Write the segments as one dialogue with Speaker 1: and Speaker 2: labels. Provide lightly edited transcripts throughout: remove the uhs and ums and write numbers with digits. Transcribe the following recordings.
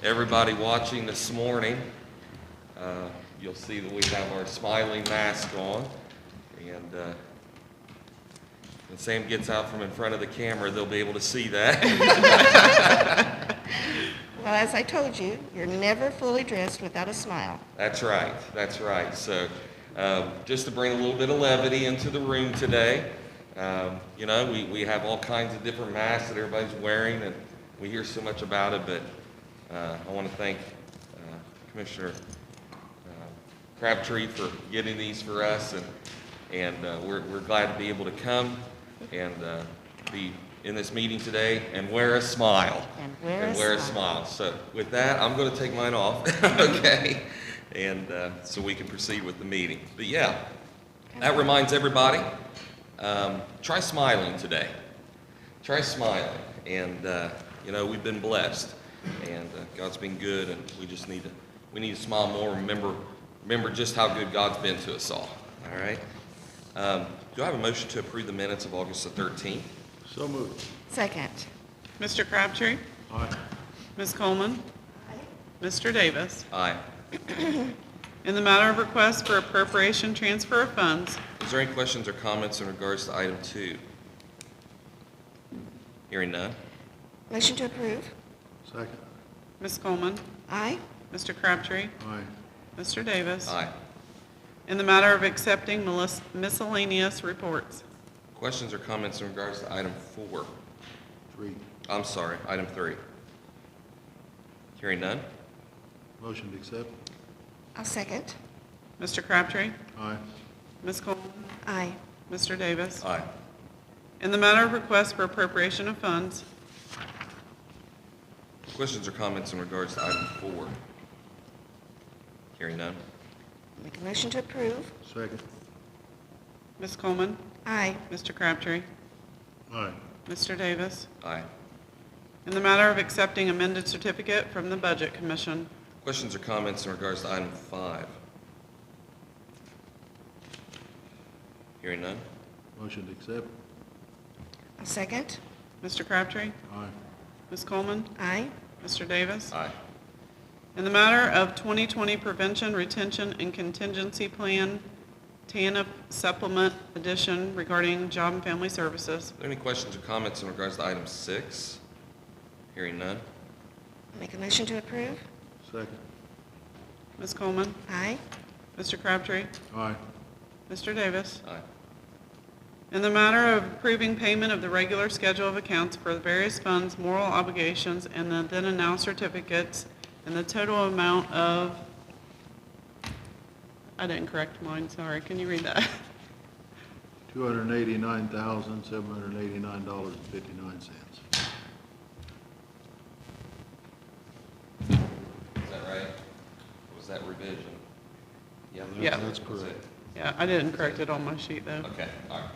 Speaker 1: everybody watching this morning. You'll see that we have our smiling mask on, and when Sam gets out from in front of the camera, they'll be able to see that.
Speaker 2: Well, as I told you, you're never fully dressed without a smile.
Speaker 1: That's right, that's right. So just to bring a little bit of levity into the room today, you know, we have all kinds of different masks that everybody's wearing, and we hear so much about it, but I want to thank Commissioner Crabtree for getting these for us, and we're glad to be able to come and be in this meeting today and wear a smile.
Speaker 2: And wear a smile.
Speaker 1: So with that, I'm going to take mine off, okay? And so we can proceed with the meeting. But yeah, that reminds everybody, try smiling today. Try smiling. And you know, we've been blessed, and God's been good, and we just need to smile more. Remember just how good God's been to us all. All right. Do I have a motion to approve the minutes of August the 13th?
Speaker 3: So moved.
Speaker 2: Second.
Speaker 4: Mr. Crabtree.
Speaker 3: Aye.
Speaker 4: Ms. Coleman. Mr. Davis.
Speaker 1: Aye.
Speaker 4: In the matter of request for appropriation transfer of funds,
Speaker 1: Is there any questions or comments in regards to item 2? Hearing none.
Speaker 2: Motion to approve.
Speaker 3: Second.
Speaker 4: Ms. Coleman.
Speaker 2: Aye.
Speaker 4: Mr. Crabtree.
Speaker 3: Aye.
Speaker 4: Mr. Davis.
Speaker 1: Aye.
Speaker 4: In the matter of accepting miscellaneous reports,
Speaker 1: Questions or comments in regards to item 4?
Speaker 3: 3.
Speaker 1: I'm sorry, item 3. Hearing none.
Speaker 3: Motion to accept.
Speaker 2: I'll second.
Speaker 4: Mr. Crabtree.
Speaker 3: Aye.
Speaker 4: Ms. Coleman.
Speaker 2: Aye.
Speaker 4: Mr. Davis.
Speaker 1: Aye.
Speaker 4: In the matter of request for appropriation of funds,
Speaker 1: Questions or comments in regards to item 4? Hearing none.
Speaker 2: Make a motion to approve.
Speaker 3: Second.
Speaker 4: Ms. Coleman.
Speaker 2: Aye.
Speaker 4: Mr. Crabtree.
Speaker 3: Aye.
Speaker 4: Mr. Davis.
Speaker 1: Aye.
Speaker 4: In the matter of accepting amended certificate from the Budget Commission,
Speaker 1: Questions or comments in regards to item 5? Hearing none.
Speaker 3: Motion to accept.
Speaker 2: I'll second.
Speaker 4: Mr. Crabtree.
Speaker 3: Aye.
Speaker 4: Ms. Coleman.
Speaker 2: Aye.
Speaker 4: Mr. Davis.
Speaker 1: Aye.
Speaker 4: In the matter of 2020 Prevention, Retention, and Contingency Plan, TANF Supplement Edition regarding Job and Family Services,
Speaker 1: Are there any questions or comments in regards to item 6? Hearing none.
Speaker 2: Make a motion to approve.
Speaker 3: Second.
Speaker 4: Ms. Coleman.
Speaker 2: Aye.
Speaker 4: Mr. Crabtree.
Speaker 3: Aye.
Speaker 4: Mr. Davis.
Speaker 1: Aye.
Speaker 4: In the matter of approving payment of the regular schedule of accounts for the various funds, moral obligations, and the then and now certificates, and the total amount of, I didn't correct mine, sorry, can you read that?
Speaker 3: $289,789.59.
Speaker 1: Is that right? Was that revision? Yeah.
Speaker 4: Yeah.
Speaker 3: That's correct.
Speaker 4: Yeah, I didn't correct it on my sheet, though.
Speaker 1: Okay, all right.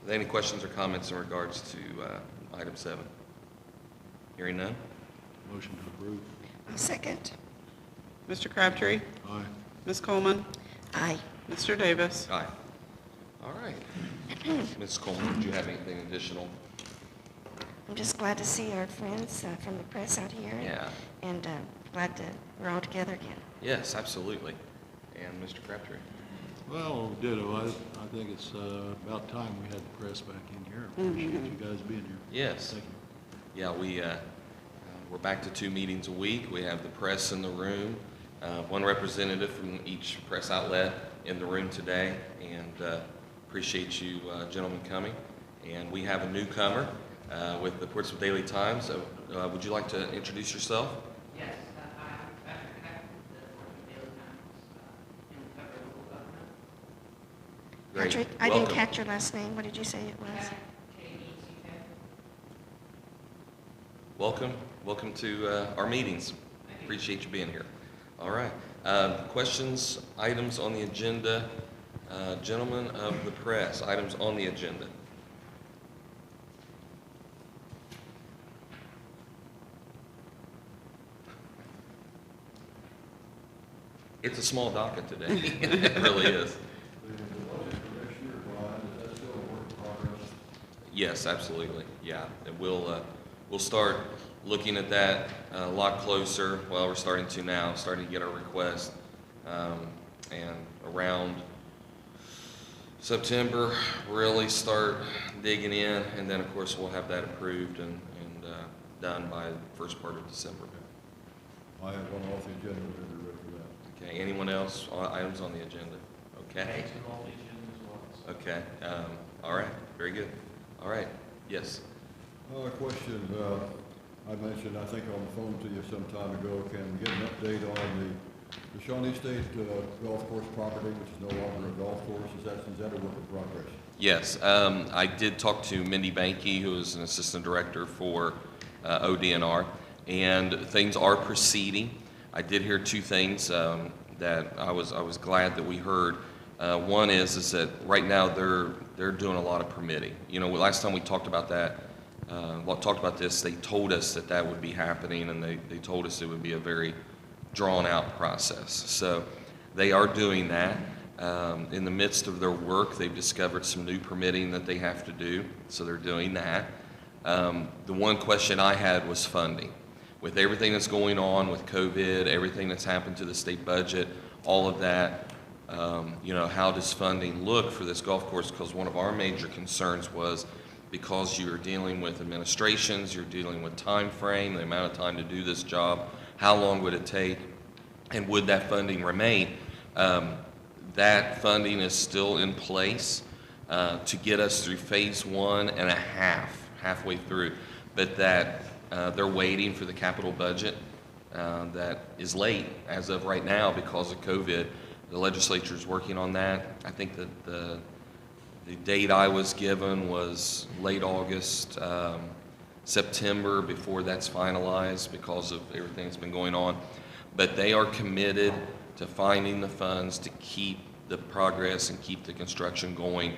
Speaker 1: Are there any questions or comments in regards to item 7? Hearing none.
Speaker 3: Motion to approve.
Speaker 2: I'll second.
Speaker 4: Mr. Crabtree.
Speaker 3: Aye.
Speaker 4: Ms. Coleman.
Speaker 2: Aye.
Speaker 4: Mr. Davis.
Speaker 1: Aye. All right. Ms. Coleman, did you have anything additional?
Speaker 2: I'm just glad to see our friends from the press out here.
Speaker 1: Yeah.
Speaker 2: And glad that we're all together again.
Speaker 1: Yes, absolutely. And Mr. Crabtree?
Speaker 3: Well, ditto. I think it's about time we had the press back in here. I appreciate you guys being here.
Speaker 1: Yes.
Speaker 3: Thank you.
Speaker 1: Yeah, we're back to 2 meetings a week. We have the press in the room, 1 representative from each press outlet in the room today, and appreciate you gentlemen coming. And we have a newcomer with the Portsmouth Daily Times. So would you like to introduce yourself?
Speaker 5: Yes, I'm Patrick Hackman, the Portsmouth Daily Times, in the cover of local government.
Speaker 1: Great.
Speaker 2: Patrick, I didn't
Speaker 1: Welcome.
Speaker 2: catch your last name. What did you say it was?
Speaker 5: K-E-C-K.
Speaker 1: Welcome to our meetings. Appreciate you being here. All right. Questions, items on the agenda, gentlemen of the press, items on the agenda. It's a small docket today. It really is. Yes, absolutely. Yeah, and we'll start looking at that a lot closer. Well, we're starting to now, starting to get our requests. And around September, really start digging in, and then of course we'll have that approved and done by the first part of December.
Speaker 6: I have one off the agenda, whenever you're ready for that.
Speaker 1: Okay, anyone else, items on the agenda? Okay, okay, all right, very good. All right, yes.
Speaker 6: A question, I mentioned, I think on the phone to you some time ago, can we get an update on the Shawnee State golf course property, which is no longer a golf course? Is that a work in progress?
Speaker 1: Yes, I did talk to Mindy Banky, who is an assistant director for ODNR, and things are proceeding. I did hear two things that I was glad that we heard. One is that right now they're doing a lot of permitting. You know, last time we talked about that, talked about this, they told us that would be happening, and they told us it would be a very drawn-out process. So they are doing that. In the midst of their work, they've discovered some new permitting that they have to do, so they're doing that. The one question I had was funding. With everything that's going on with COVID, everything that's happened to the state budget, all of that, you know, how does funding look for this golf course? Because one of our major concerns was, because you're dealing with administrations, you're dealing with time frame, the amount of time to do this job, how long would it take, and would that funding remain? That funding is still in place to get us through phase 1.5, halfway through, but that they're waiting for the capital budget that is late as of right now because of COVID. The legislature is working on that. I think that the date I was given was late August, September, before that's finalized because of everything that's been going on. But they are committed to finding the funds to keep the progress and keep the construction going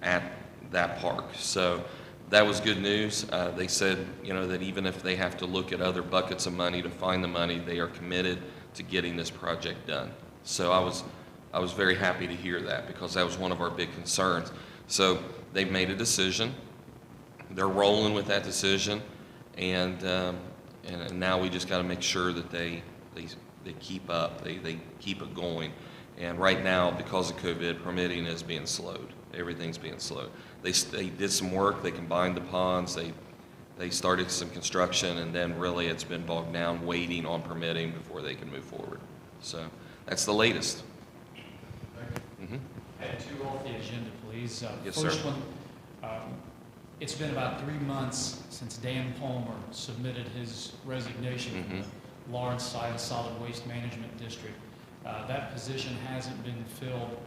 Speaker 1: at that park. So that was good news. They said, you know, that even if they have to look at other buckets of money to find the money, they are committed to getting this project done. So I was very happy to hear that, because that was one of our big concerns. So they've made a decision. They're rolling with that decision, and now we just got to make sure that they keep up, they keep it going. And right now, because of COVID, permitting is being slowed. Everything's being slowed. They did some work. They combined the ponds. They started some construction, and then really it's been bogged down waiting on permitting before they can move forward. So that's the latest. Mm-hmm.
Speaker 7: Add two off the agenda, please.
Speaker 1: Yes, sir.
Speaker 7: First one, it's been about 3 months since Dan Palmer submitted his resignation from the Lawrence Site Solid Waste Management District. That position hasn't been filled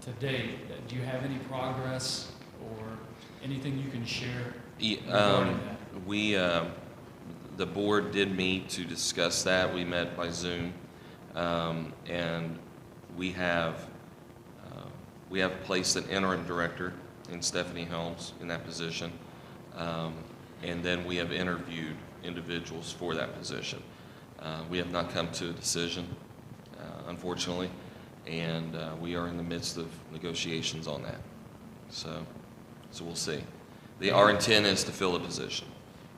Speaker 7: to date. Do you have any progress or anything you can share regarding that? The board did meet to discuss that. We met by Zoom, and we have placed an interim director in Stephanie Helms in that position, and then we have interviewed individuals for that position. We have not come to a decision, unfortunately, and we are in the midst of negotiations on that. So we'll see. Our intent is to fill a position.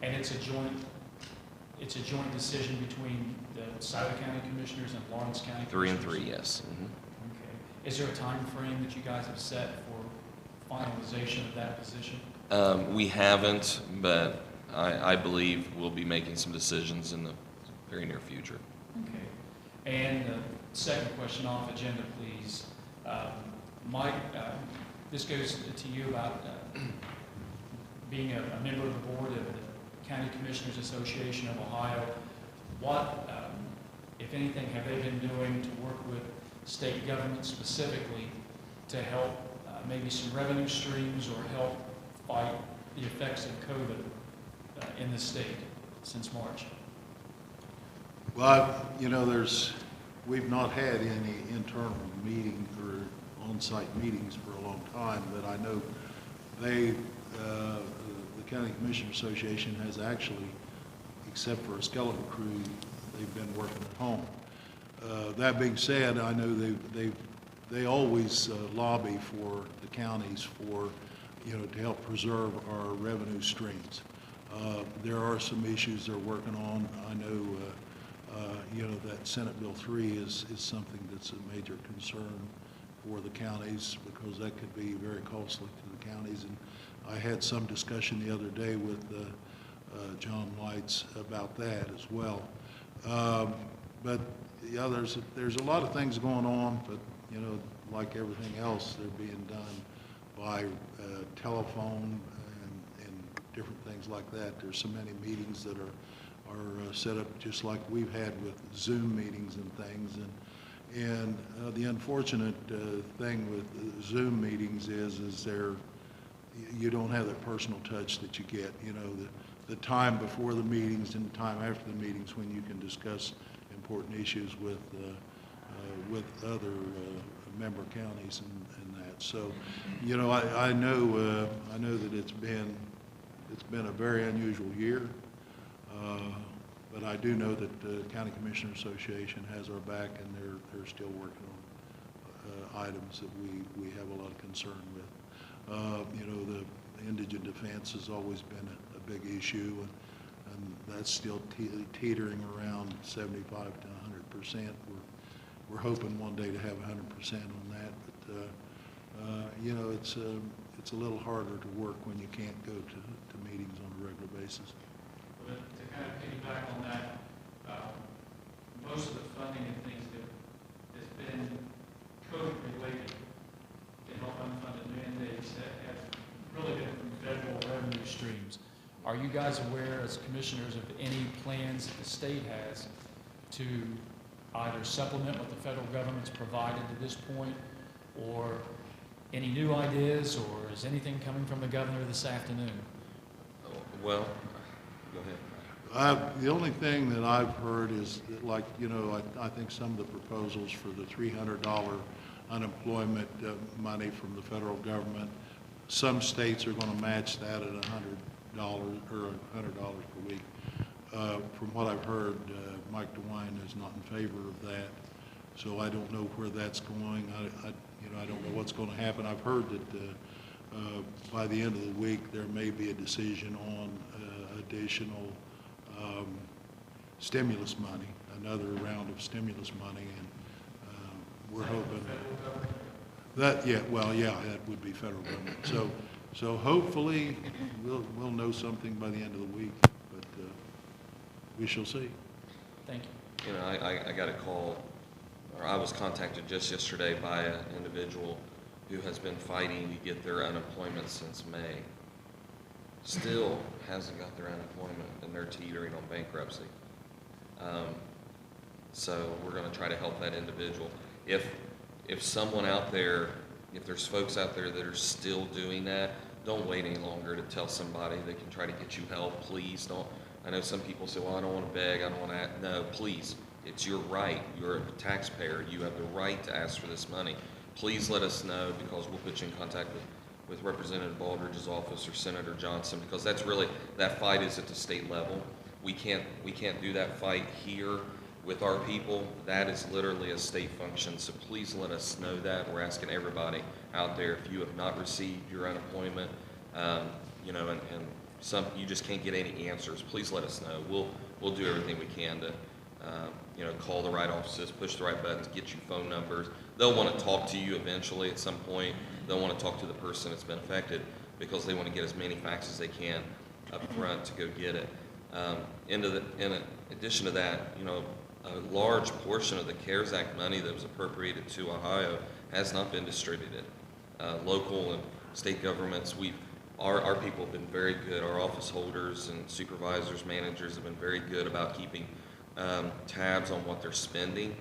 Speaker 7: And it's a joint decision between the Scioto County Commissioners and Lawrence County Commissioners?
Speaker 1: 3 and 3, yes. Mm-hmm.
Speaker 7: Okay. Is there a time frame that you guys have set for finalization of that position?
Speaker 1: We haven't, but I believe we'll be making some decisions in the very near future.
Speaker 7: Okay. And the second question off agenda, please. Mike, this goes to you about being a member of the board of the County Commissioners Association of Ohio. What, if anything, have they been doing to work with state government specifically to help maybe some revenue streams or help fight the effects of COVID in the state since March?
Speaker 3: Well, you know, we've not had any internal meetings or on-site meetings for a long time, but I know the County Commissioner Association has actually, except for a skeleton crew, they've been working at home. That being said, I know they always lobby for the counties for, you know, to help preserve our revenue streams. There are some issues they're working on. I know, that Senate Bill 3 is something that's a major concern for the counties because that could be very costly to the counties. And I had some discussion the other day with John Lights about that as well. But yeah, there's a lot of things going on, but like everything else, they're being done by telephone and different things like that. There's so many meetings that are set up just like we've had with Zoom meetings and things. And the unfortunate thing with Zoom meetings is you don't have that personal touch that you get. The time before the meetings and the time after the meetings when you can discuss important issues with other member counties and that. So, I know that it's been a very unusual year, but I do know that the County Commissioner Association has our back, and they're still working on items that we have a lot of concern with. The indigent defense has always been a big issue, and that's still teetering around 75 to 100%. We're hoping one day to have 100% on that, but it's a little harder to work when you can't go to meetings on a regular basis.
Speaker 7: But to kind of piggyback on that, most of the funding and things that has been COVID-related to help unfunded mandates that have really been from federal revenue streams. Are you guys aware, as commissioners, of any plans that the state has to either supplement what the federal government's provided to this point, or any new ideas, or is anything coming from the governor this afternoon?
Speaker 1: Well, go ahead.
Speaker 3: The only thing that I've heard is that, I think some of the proposals for the $300 unemployment money from the federal government, some states are going to match that at $100 or $100 per week. From what I've heard, Mike DeWine is not in favor of that, so I don't know where that's going. I don't know what's going to happen. I've heard that by the end of the week there may be a decision on additional stimulus money, another round of stimulus money, and we're hoping that that would be federal government. So hopefully we'll know something by the end of the week, but we shall see.
Speaker 7: Thank you.
Speaker 1: I got a call, or I was contacted just yesterday by an individual who has been fighting to get their unemployment since May. Still hasn't got their unemployment, and they're teetering on bankruptcy. So we're going to try to help that individual. If someone out there, if there's folks out there that are still doing that, don't wait any longer to tell somebody. They can try to get you help. Please don't. I know some people say, well, I don't want to beg, I don't want to. No, please. It's your right. You're a taxpayer. You have the right to ask for this money. Please let us know, because we'll put you in contact with Representative Baldridge's office or Senator Johnson, because that's really, that fight is at the state level. We can't do that fight here with our people. That is literally a state function, so please let us know that. We're asking everybody out there, if you have not received your unemployment, and you just can't get any answers, please let us know. We'll do everything we can to call the right offices, push the right buttons, get you phone numbers. They'll want to talk to you eventually at some point. They'll want to talk to the person that's been affected, because they want to get as many facts as they can up front to go get it. In addition to that, a large portion of the CARES Act money that was appropriated to Ohio has not been distributed. Local and state governments, our people have been very good. Our office holders and supervisors, managers have been very good about keeping tabs on what they're spending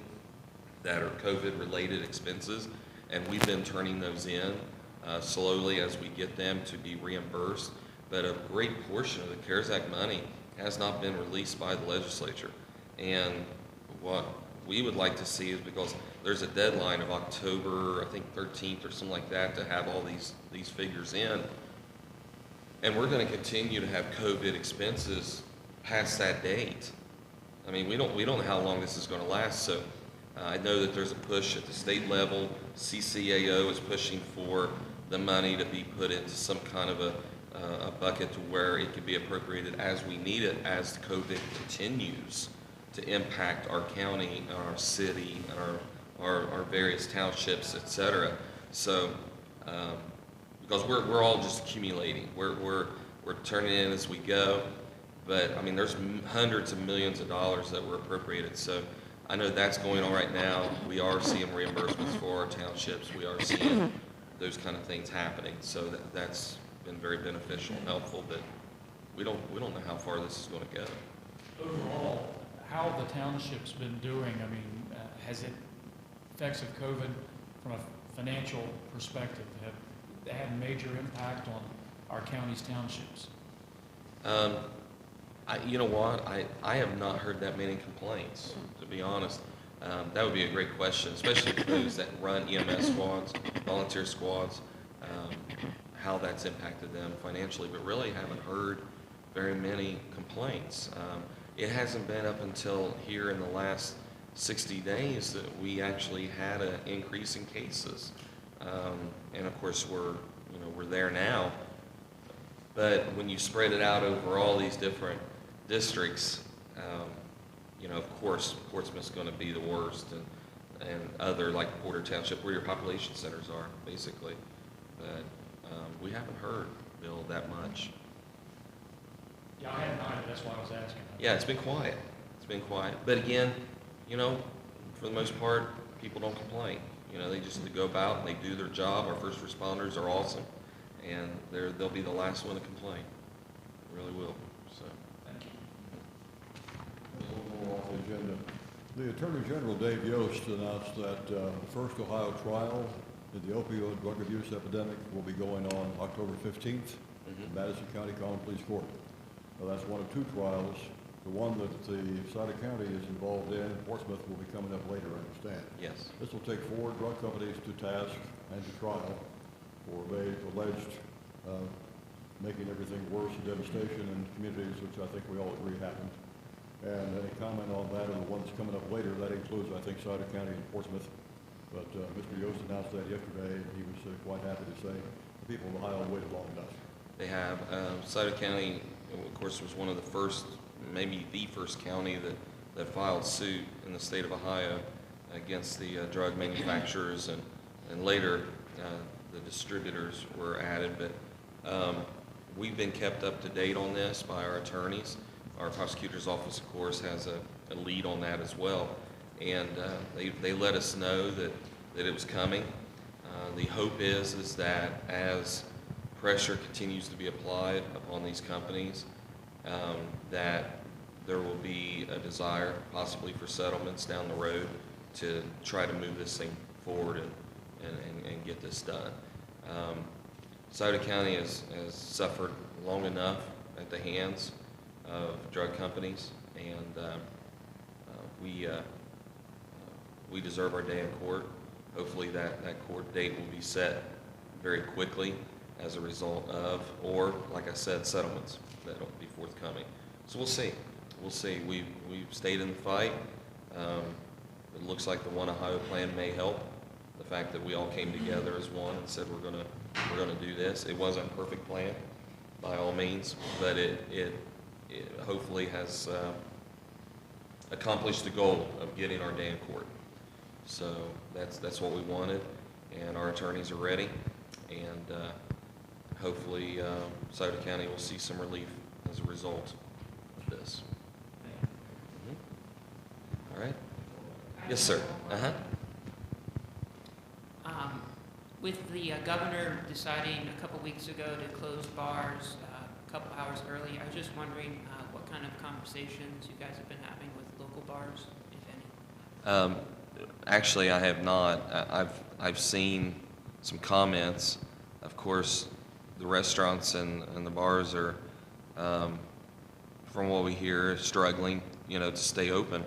Speaker 1: that are COVID-related expenses, and we've been turning those in slowly as we get them to be reimbursed. But a great portion of the CARES Act money has not been released by the legislature. And what we would like to see is, because there's a deadline of October, I think 13th or something like that, to have all these figures in. And we're going to continue to have COVID expenses past that date. I mean, we don't know how long this is going to last. So I know that there's a push at the state level. CCAO is pushing for the money to be put into some kind of a bucket to where it could be appropriated as we need it as COVID continues to impact our county, our city, and our various townships, et cetera. So, because we're all just accumulating, we're turning in as we go, but I mean, there's hundreds of millions of dollars that were appropriated. So I know that's going on right now. We are seeing reimbursements for our townships. We are seeing those kind of things happening. So that's been very beneficial and helpful, but we don't know how far this is going to go.
Speaker 7: Overall, how have the townships been doing? I mean, has it, effects of COVID from a financial perspective, have they had a major impact on our county's townships?
Speaker 1: You know what? I have not heard that many complaints, to be honest. That would be a great question, especially for those that run EMS squads, volunteer squads, how that's impacted them financially, but really haven't heard very many complaints. It hasn't been up until here in the last 60 days that we actually had an increase in cases. And of course, we're there now. But when you spread it out over all these different districts, of course, Portsmouth's going to be the worst, and other like Porter Township, where your population centers are, basically. But we haven't heard, Bill, that much.
Speaker 7: Yeah, I haven't either. That's why I was asking.
Speaker 1: Yeah, it's been quiet. It's been quiet. But again, for the most part, people don't complain. They just go about and they do their job. Our first responders are awesome, and they'll be the last one to complain. Really will. So.
Speaker 7: Thank you.
Speaker 6: Off the agenda. The Attorney General, Dave Yost, announced that the first Ohio trial in the opioid drug abuse epidemic will be going on October 15th in Madison County Common Pleas Court. Now, that's one of two trials. The one that the Scioto County is involved in, Portsmouth, will be coming up later, I understand.
Speaker 1: Yes.
Speaker 6: This will take 4 drug companies to task and to trial for alleged making everything worse and devastation in communities, which I think we all agree happened. And any comment on that, or the one that's coming up later, that includes, I think, Scioto County and Portsmouth. But Mr. Yost announced that yesterday, and he was quite happy to say the people of Ohio waited long enough.
Speaker 1: They have. Scioto County, of course, was one of the first, maybe the first county that filed suit in the state of Ohio against the drug manufacturers, and later the distributors were added. But we've been kept up to date on this by our attorneys. Our prosecutor's office, of course, has a lead on that as well. And they let us know that it was coming. The hope is that as pressure continues to be applied upon these companies, that there will be a desire possibly for settlements down the road to try to move this thing forward and get this done. Scioto County has suffered long enough at the hands of drug companies, and we deserve our day in court. Hopefully that court date will be set very quickly as a result of, or like I said, settlements that will be forthcoming. So we'll see. We'll see. We've stayed in the fight. It looks like the One Ohio plan may help. The fact that we all came together as one and said we're gonna do this. It wasn't a perfect plan by all means, but it hopefully has accomplished the goal of getting our day in court. So that's what we wanted, and our attorneys are ready, and hopefully Scioto County will see some relief as a result of this. All right. Yes, sir.
Speaker 5: With the governor deciding a couple weeks ago to close bars a couple hours early, I was just wondering what kind of conversations you guys have been having with local bars, if any.
Speaker 1: Actually, I have not. I've seen some comments. Of course, the restaurants and the bars are, from what we hear, struggling, to stay open.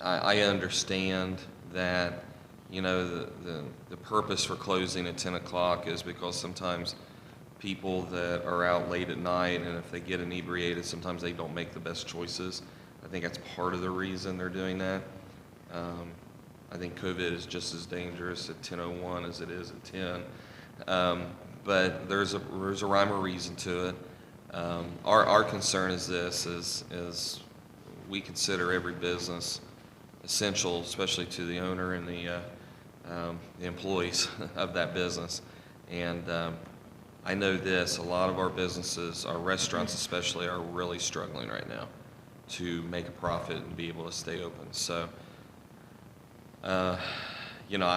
Speaker 1: I understand that, the purpose for closing at 10 o'clock is because sometimes people that are out late at night, and if they get inebriated, sometimes they don't make the best choices. I think that's part of the reason they're doing that. I think COVID is just as dangerous at 10:01 as it is at 10. but there's a rhyme or reason to it. Our concern is this, is we consider every business essential, especially to the owner and the employees of that business. And I know this, a lot of our businesses, our restaurants especially, are really struggling right now to make a profit and be able to stay open. So, you know,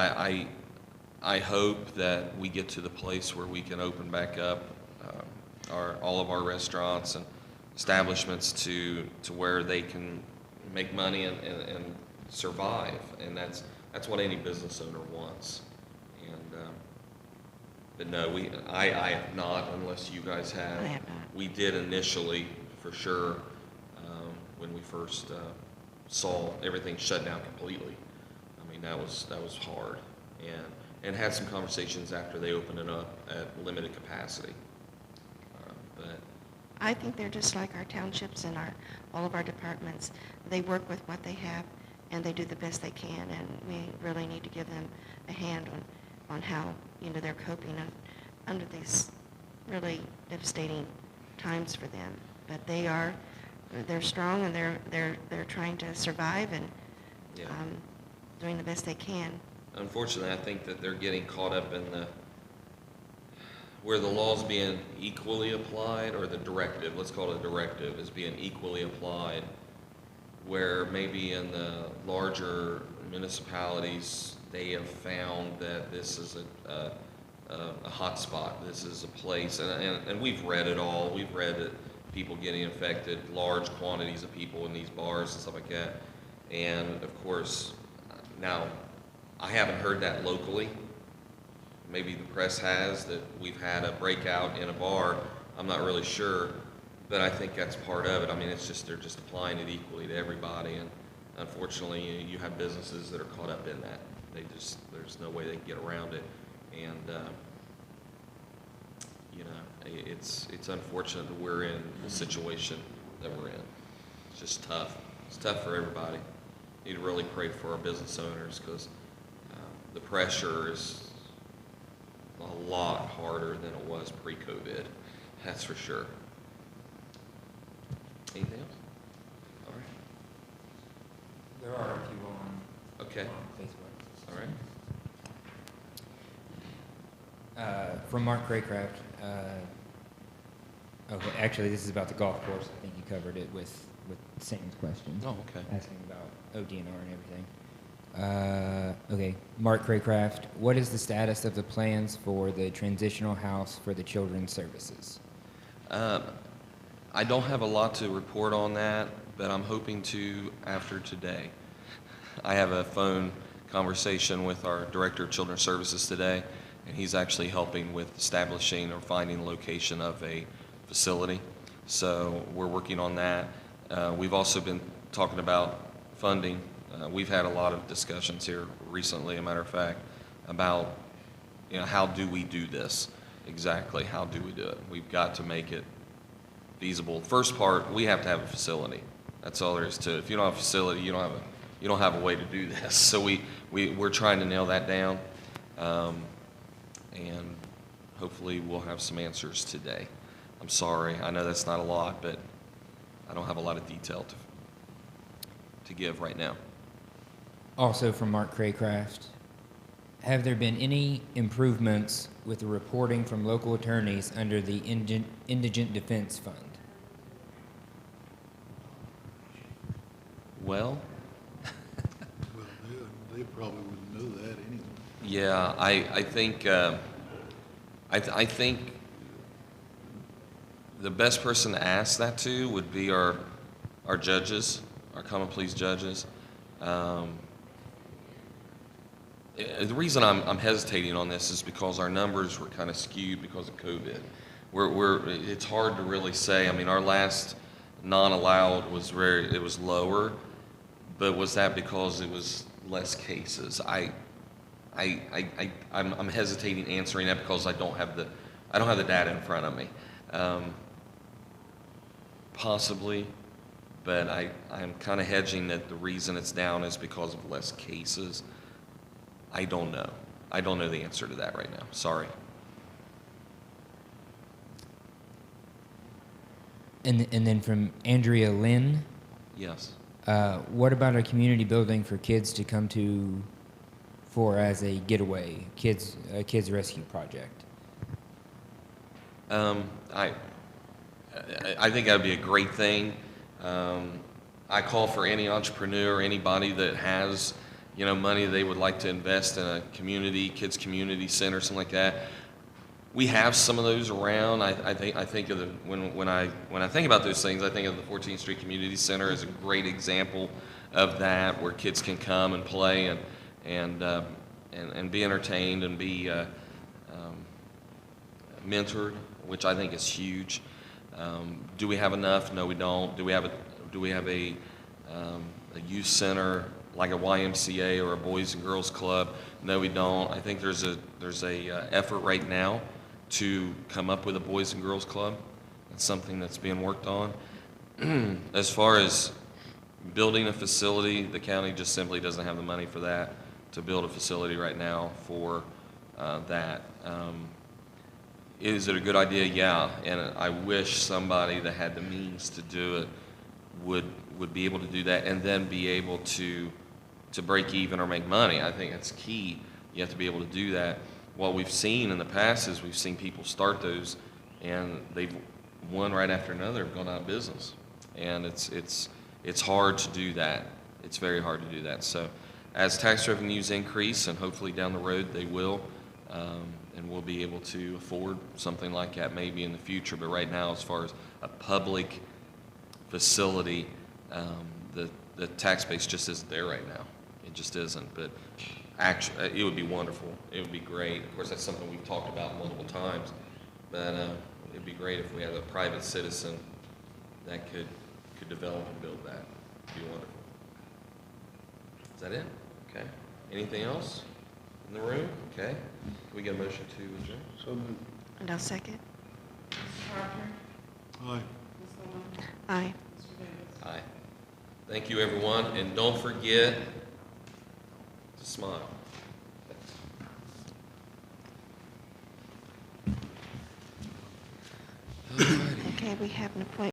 Speaker 1: I hope that we get to the place where we can open back up all of our restaurants and establishments to where they can make money and survive. And that's what any business owner wants. And but no, I have not, unless you guys have.
Speaker 2: I have not.
Speaker 1: We did initially, for sure, when we first saw everything shut down completely. I mean, that was hard, and had some conversations after they opened it up at limited capacity. But
Speaker 2: I think they're just like our townships and all of our departments. They work with what they have, and they do the best they can, and we really need to give them a hand on how, you know, they're coping under these really devastating times for them. But they're strong, and they're trying to survive and
Speaker 1: yeah.
Speaker 2: doing the best they can.
Speaker 1: Unfortunately, I think that they're getting caught up in where the law's being equally applied, or the directive, let's call it a directive, is being equally applied, where maybe in the larger municipalities, they have found that this is a hot spot. This is a place, and we've read it all. We've read it, people getting infected, large quantities of people in these bars and stuff like that. And of course, now, I haven't heard that locally. Maybe the press has, that we've had a breakout in a bar. I'm not really sure, but I think that's part of it. I mean, they're just applying it equally to everybody, and unfortunately, you have businesses that are caught up in that. There's no way they can get around it, and you know, it's unfortunate that we're in the situation that we're in. It's just tough. It's tough for everybody. Need to really pray for our business owners, because the pressure is a lot harder than it was pre-COVID. That's for sure. Anything else? All right.
Speaker 8: There are a few on,
Speaker 1: Okay.
Speaker 8: on Facebook.
Speaker 1: All right.
Speaker 8: From Mark Craycraft. Okay, actually, this is about the golf course. I think you covered it with Satan's question.
Speaker 1: Oh, okay.
Speaker 8: Asking about ODNR and everything. Okay, Mark Craycraft, what is the status of the plans for the transitional house for the children's services?
Speaker 1: I don't have a lot to report on that, but I'm hoping to after today. I have a phone conversation with our Director of Children's Services today, and he's actually helping with establishing or finding the location of a facility. So we're working on that. We've also been talking about funding. We've had a lot of discussions here recently, a matter of fact, about, you know, how do we do this exactly? How do we do it? We've got to make it feasible. First part, we have to have a facility. That's all there is to it. If you don't have a facility, you don't have a way to do this. So we're trying to nail that down, and hopefully we'll have some answers today. I'm sorry, I know that's not a lot, but I don't have a lot of detail to give right now.
Speaker 8: Also from Mark Craycraft, have there been any improvements with the reporting from local attorneys under the Indigent Defense Fund?
Speaker 1: Well,
Speaker 3: Well, they probably wouldn't know that anyway.
Speaker 1: yeah, I think I think the best person to ask that to would be our judges, our common pleas judges. The reason I'm hesitating on this is because our numbers were kind of skewed because of COVID. It's hard to really say. I mean, our last non-allowed was it was lower, but was that because it was less cases? I'm hesitating answering that because I don't have the data in front of me. Possibly, but I'm kind of hedging that the reason it's down is because of less cases. I don't know. I don't know the answer to that right now. Sorry.
Speaker 8: And then from Andrea Lynn,
Speaker 1: Yes.
Speaker 8: what about a community building for kids to come to for as a getaway, a kids rescue project?
Speaker 1: I think that'd be a great thing. I call for any entrepreneur, anybody that has, money they would like to invest in a kids community center, something like that. We have some of those around. I think of when I think about those things, I think of the 14th Street Community Center as a great example of that, where kids can come and play and be entertained and be mentored, which I think is huge. Do we have enough? No, we don't. Do we have a youth center like a YMCA or a Boys and Girls Club? No, we don't. I think there's a effort right now to come up with a Boys and Girls Club. It's something that's being worked on. As far as building a facility, the county just simply doesn't have the money for that, to build a facility right now for that. Is it a good idea? Yeah, and I wish somebody that had the means to do it would be able to do that, and then be able to break even or make money. I think that's key. You have to be able to do that. What we've seen in the past is we've seen people start those, and they've one right after another have gone out of business, and it's hard to do that. It's very hard to do that. So, as tax revenues increase, and hopefully down the road they will, and we'll be able to afford something like that maybe in the future. But right now, as far as a public facility, the tax base just isn't there right now. It just isn't. But actually, it would be wonderful. It would be great. Of course, that's something we've talked about multiple times. But it'd be great if we had a private citizen that could develop and build that. It'd be wonderful. Is that it? Okay. Anything else in the room? Okay. Can we get a motion to adjourn?
Speaker 3: So moved.
Speaker 2: And I'll second.
Speaker 3: Aye.
Speaker 2: Aye.
Speaker 1: Aye. Thank you, everyone, and don't forget to smile.
Speaker 2: Okay, we have an appointment.